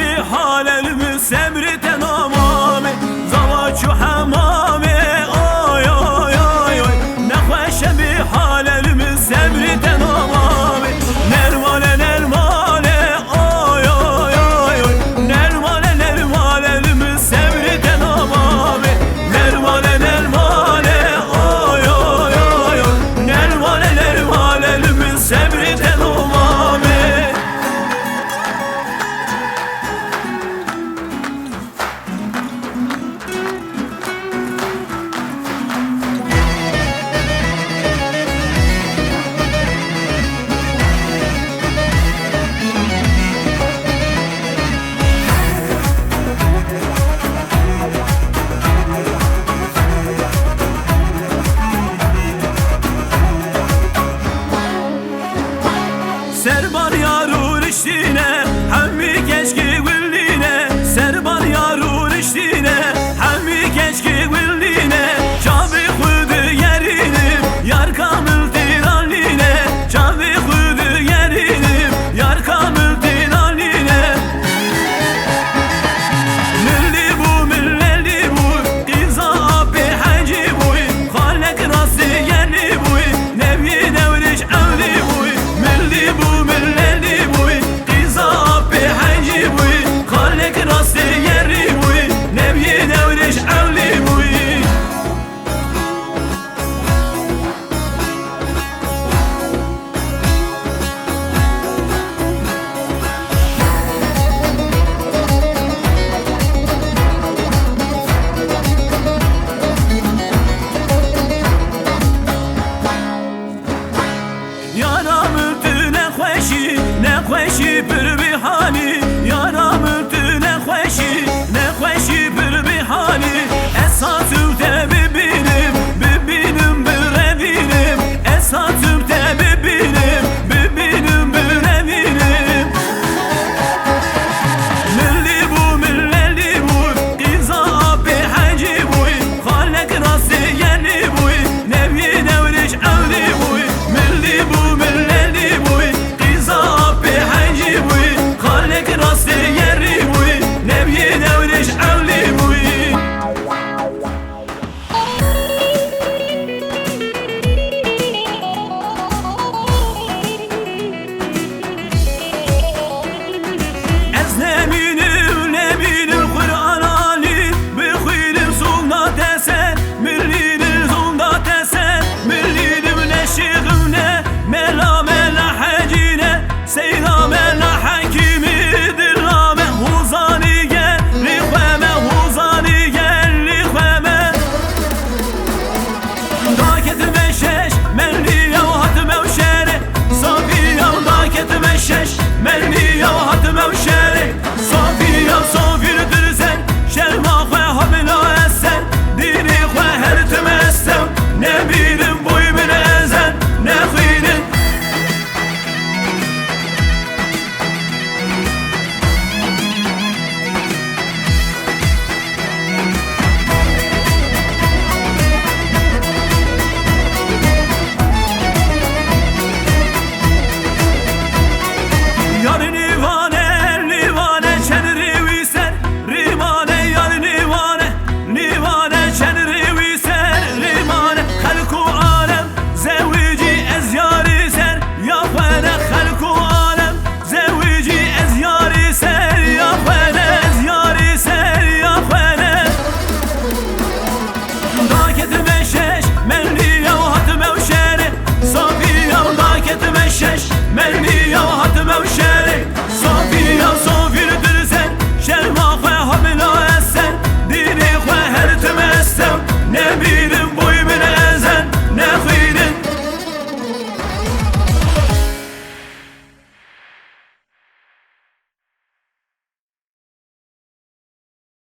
بحال المسمرة نمامي زواج حمامي آي آي آي آي نخوش بحال المسمرة نمامي نرمال نرمال آي آي آي آي نرمال نرمال المسمرة نمامي نرمال نرمال آي آي آي آي نرمال نرمال المسمرة نمامي Serban yarur iştine Hemmi keşke gülline Serban yarur iştine Hemmi keşke gülline Çabi kudu yerinim Yar kamil tiraline Çabi kudu yerinim Yar kamil tiraline Milli bu milleli bu Kıza abi hacı bu Halek rası yeni bu Nevi devriş evli bu Milli bu milleli bu Kıza abi hacı bu Halek rası